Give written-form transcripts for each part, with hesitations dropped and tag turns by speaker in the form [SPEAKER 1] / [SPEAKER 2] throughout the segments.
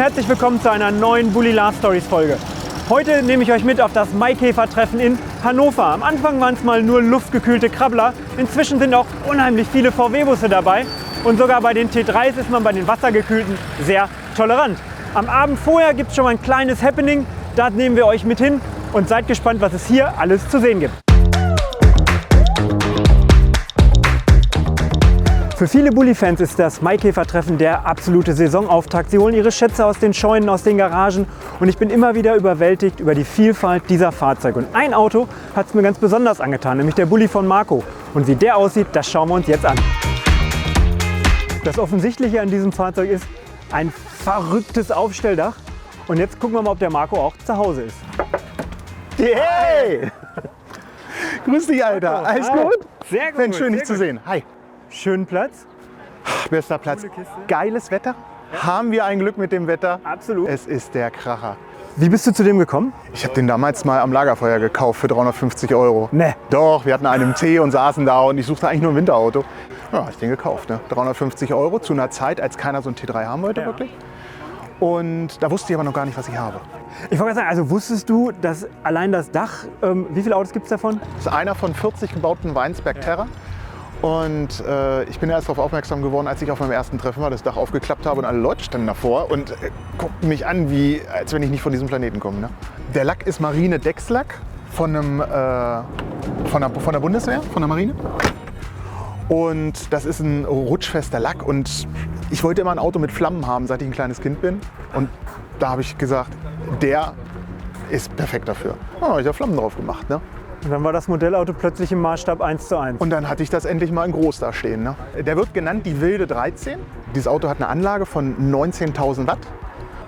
[SPEAKER 1] herzlich willkommen zu einer neuen Bully Love Stories Folge. Heute nehme ich euch mit auf das Maikäfer-Treffen in Hannover. Am Anfang waren es mal nur luftgekühlte Krabbler. Inzwischen sind auch unheimlich viele VW-Busse dabei. Und sogar bei den T3s ist man bei den wassergekühlten sehr tolerant. Am Abend vorher gibt es schon mal ein kleines Happening. Da nehmen wir euch mit hin und seid gespannt, was es hier alles zu sehen gibt. Für viele Bulli-Fans ist das Maikäfer-Treffen der absolute Saisonauftakt. Sie holen ihre Schätze aus den Scheunen, aus den Garagen und ich bin immer wieder überwältigt über die Vielfalt dieser Fahrzeuge. Und ein Auto hat es mir ganz besonders angetan, nämlich der Bulli von Marco. Und wie der aussieht, das schauen wir uns jetzt an. Das Offensichtliche an diesem Fahrzeug ist ein verrücktes Aufstelldach. Und jetzt gucken wir mal, ob der Marco auch zu Hause ist.
[SPEAKER 2] Hey! Grüß dich, Alter.
[SPEAKER 1] Marco,
[SPEAKER 2] Alles
[SPEAKER 1] hi.
[SPEAKER 2] gut?
[SPEAKER 1] Sehr gut.
[SPEAKER 2] Mensch, schön, dich
[SPEAKER 1] sehr
[SPEAKER 2] zu
[SPEAKER 1] gut.
[SPEAKER 2] sehen. Hi.
[SPEAKER 1] Schönen Platz.
[SPEAKER 2] Bester Platz.
[SPEAKER 1] Coole Kiste.
[SPEAKER 2] Geiles Wetter. Haben wir ein Glück mit dem Wetter?
[SPEAKER 1] Absolut.
[SPEAKER 2] Es ist der Kracher.
[SPEAKER 1] Wie bist du zu dem gekommen?
[SPEAKER 2] Ich habe den damals mal am Lagerfeuer gekauft für 350 €.
[SPEAKER 1] Ne.
[SPEAKER 2] Doch, wir hatten einen im Tee und saßen da und ich suchte eigentlich nur ein Winterauto. Ja, habe ich den gekauft. Ne? 350 € zu einer Zeit, als keiner so ein T3 haben wollte,
[SPEAKER 1] Ja.
[SPEAKER 2] wirklich. Und da wusste ich aber noch gar nicht, was ich habe.
[SPEAKER 1] Ich wollte sagen, also wusstest du, dass allein das Dach, wie viele Autos gibt es davon?
[SPEAKER 2] Das ist einer von 40 gebauten Weinsberg Terra. Und ich bin erst darauf aufmerksam geworden, als ich auf meinem ersten Treffen mal das Dach aufgeklappt habe und alle Leute standen davor und guckten mich an, wie, als wenn ich nicht von diesem Planeten komme. Ne? Der Lack ist Marine-Deckslack von der Bundeswehr, von der Marine. Und das ist ein rutschfester Lack und ich wollte immer ein Auto mit Flammen haben, seit ich ein kleines Kind bin. Und da habe ich gesagt, der ist perfekt dafür. Da habe ich da Flammen drauf gemacht. Ne?
[SPEAKER 1] Und dann war das Modellauto plötzlich im Maßstab 1:1.
[SPEAKER 2] Und dann hatte ich das endlich mal in groß da stehen. Ne? Der wird genannt die wilde 13. Dieses Auto hat eine Anlage von 19.000 Watt.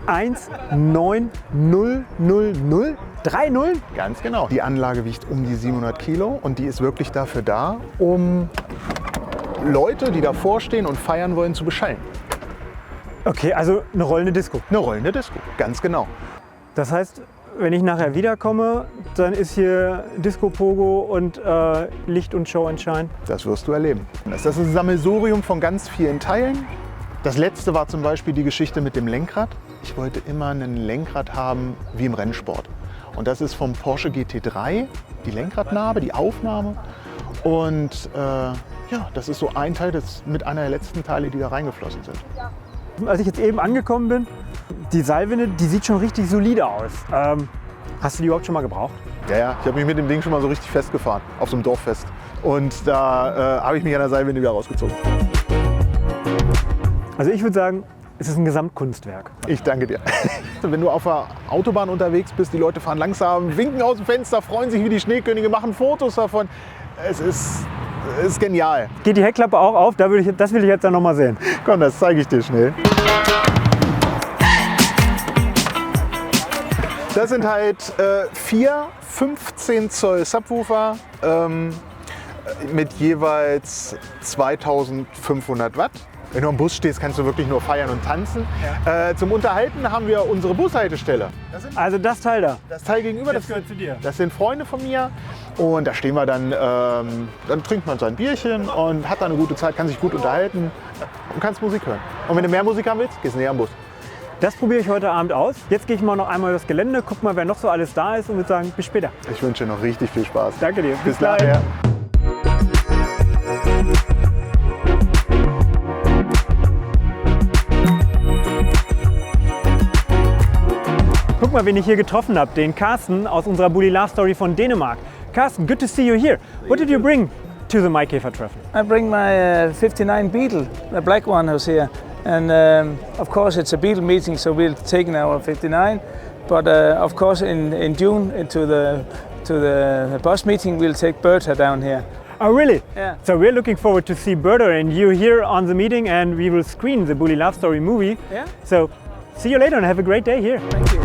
[SPEAKER 1] 1,9000? 3 Nullen?
[SPEAKER 2] Ganz genau. Die Anlage wiegt um die 700 Kilo und die ist wirklich dafür da, um Leute, die davor stehen und feiern wollen, zu beschallen.
[SPEAKER 1] Okay, also eine rollende Disco.
[SPEAKER 2] Eine rollende Disco, ganz genau.
[SPEAKER 1] Das heißt, wenn ich nachher wiederkomme, dann ist hier Disco Pogo und Licht und Show and Shine.
[SPEAKER 2] Das wirst du erleben. Das ist ein Sammelsurium von ganz vielen Teilen. Das letzte war zum Beispiel die Geschichte mit dem Lenkrad. Ich wollte immer ein Lenkrad haben wie im Rennsport. Und das ist vom Porsche GT3, die Lenkradnarbe, die Aufnahme. Und ja, das ist so ein Teil, das mit einer der letzten Teile, die da reingeflossen sind.
[SPEAKER 1] Als ich jetzt eben angekommen bin, die Seilwinde, die sieht schon richtig solide aus. Hast du die überhaupt schon mal gebraucht?
[SPEAKER 2] Ja, ich habe mich mit dem Ding schon mal so richtig festgefahren, auf so einem Dorffest. Und da habe ich mich an der Seilwinde wieder rausgezogen.
[SPEAKER 1] Also ich würde sagen, es ist ein Gesamtkunstwerk.
[SPEAKER 2] Ich danke dir. Wenn du auf der Autobahn unterwegs bist, die Leute fahren langsam, winken aus dem Fenster, freuen sich wie die Schneekönige, machen Fotos davon. Es ist genial.
[SPEAKER 1] Geht die Heckklappe auch auf? Das will ich jetzt dann noch mal sehen.
[SPEAKER 2] Komm, das zeige ich dir schnell. Das sind halt 4 15 Zoll Subwoofer mit jeweils 2500 Watt. Wenn du am Bus stehst, kannst du wirklich nur feiern und tanzen. Ja. Zum Unterhalten haben wir unsere Bushaltestelle.
[SPEAKER 1] Also das Teil da.
[SPEAKER 2] Das Teil gegenüber,
[SPEAKER 1] Das gehört zu dir.
[SPEAKER 2] Das sind Freunde von mir. Und da stehen wir dann, dann trinkt man sein Bierchen und hat da eine gute Zeit, kann sich gut unterhalten und kannst Musik hören. Und wenn du mehr Musik haben willst, gehst du näher am Bus.
[SPEAKER 1] Das probiere ich heute Abend aus. Jetzt gehe ich mal noch einmal das Gelände, guck mal, wer noch so alles da ist und würde sagen, bis später.
[SPEAKER 2] Ich wünsche dir noch richtig viel Spaß.
[SPEAKER 1] Danke dir.
[SPEAKER 2] Bis nachher.
[SPEAKER 1] Guck mal, wen ich hier getroffen habe, den Carsten aus unserer Bully Love Story von Dänemark. Carsten, good to see you here. What did you bring to the Maikäfer-Treffen?
[SPEAKER 3] I bring my 59 Beetle, the black one who's here. And of course it's a Beetle meeting, so we'll take our 59. But of course in June to the bus meeting we'll take Bertha down here.
[SPEAKER 1] Oh, really?
[SPEAKER 3] Yeah.
[SPEAKER 1] So we're looking forward to see Bertha and you here on the meeting, and we will screen the Bully Love Story movie.
[SPEAKER 3] Yeah.
[SPEAKER 1] So see you later and have a great day here.
[SPEAKER 3] Thank you.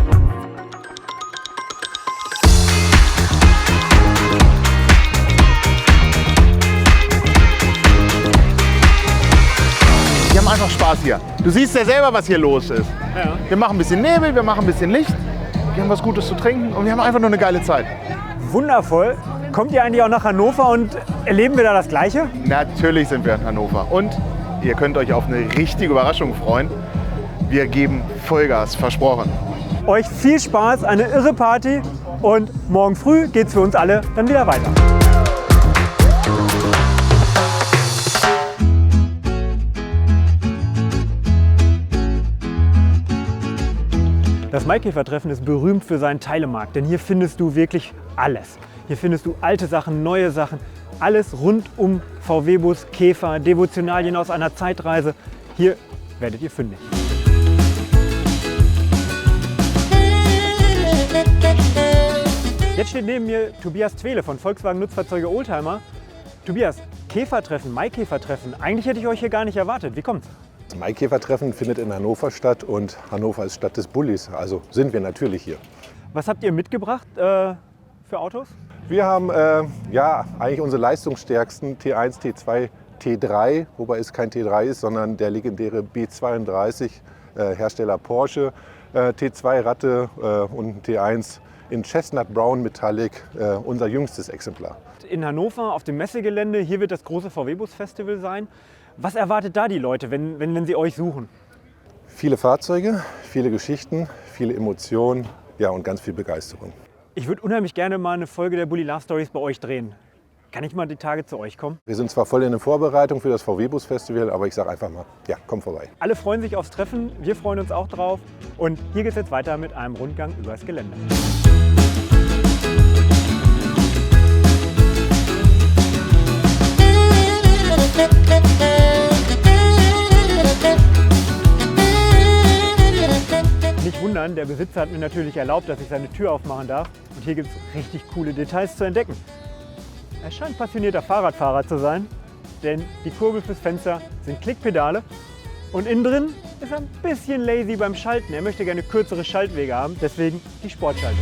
[SPEAKER 2] Wir haben einfach Spaß hier. Du siehst ja selber, was hier los ist.
[SPEAKER 1] Ja.
[SPEAKER 2] Wir machen ein bisschen Nebel, wir machen ein bisschen Licht, wir haben was Gutes zu trinken und wir haben einfach nur eine geile Zeit.
[SPEAKER 1] Wundervoll. Kommt ihr eigentlich auch nach Hannover und erleben wir da das Gleiche?
[SPEAKER 2] Natürlich sind wir in Hannover und ihr könnt euch auf eine richtige Überraschung freuen. Wir geben Vollgas, versprochen.
[SPEAKER 1] Euch viel Spaß, eine irre Party und morgen früh geht's für uns alle dann wieder weiter. Das Maikäfer-Treffen ist berühmt für seinen Teilemarkt, denn hier findest du wirklich alles. Hier findest du alte Sachen, neue Sachen, alles rund um VW-Bus, Käfer, Devotionalien aus einer Zeitreise. Hier werdet ihr fündig. Jetzt steht neben mir Tobias Twele von Volkswagen Nutzfahrzeuge Oldtimer. Tobias, Käfertreffen, Maikäfer-Treffen, eigentlich hätte ich euch hier gar nicht erwartet. Wie kommt's?
[SPEAKER 4] Das Maikäfer-Treffen findet in Hannover statt und Hannover ist Stadt des Bullis, also sind wir natürlich hier.
[SPEAKER 1] Was habt ihr mitgebracht für Autos?
[SPEAKER 4] Wir haben eigentlich unsere leistungsstärksten T1, T2, T3, wobei es kein T3 ist, sondern der legendäre B32, Hersteller Porsche, T2 Ratte und T1 in Chestnut Brown Metallic, unser jüngstes Exemplar.
[SPEAKER 1] In Hannover auf dem Messegelände, hier wird das große VW-Bus-Festival sein. Was erwartet da die Leute, wenn sie euch suchen?
[SPEAKER 4] Viele Fahrzeuge, viele Geschichten, viele Emotionen, ja, und ganz viel Begeisterung.
[SPEAKER 1] Ich würde unheimlich gerne mal eine Folge der Bulli Love Stories bei euch drehen. Kann ich mal die Tage zu euch kommen?
[SPEAKER 4] Wir sind zwar voll in der Vorbereitung für das VW-Bus-Festival, aber ich sage einfach mal, ja, komm vorbei.
[SPEAKER 1] Alle freuen sich aufs Treffen, wir freuen uns auch drauf. Und hier geht es jetzt weiter mit einem Rundgang übers Gelände. Nicht wundern, der Besitzer hat mir natürlich erlaubt, dass ich seine Tür aufmachen darf. Und hier gibt es richtig coole Details zu entdecken. Er scheint passionierter Fahrradfahrer zu sein, denn die Kurbel fürs Fenster sind Klickpedale. Und innen drin ist er ein bisschen lazy beim Schalten. Er möchte gerne kürzere Schaltwege haben, deswegen die Sportschaltung.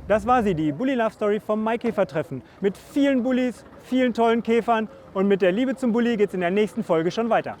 [SPEAKER 1] Das war sie, die Bulli Love Story vom Maikäfer-Treffen. Mit vielen Bullis, vielen tollen Käfern und mit der Liebe zum Bulli geht es in der nächsten Folge schon weiter.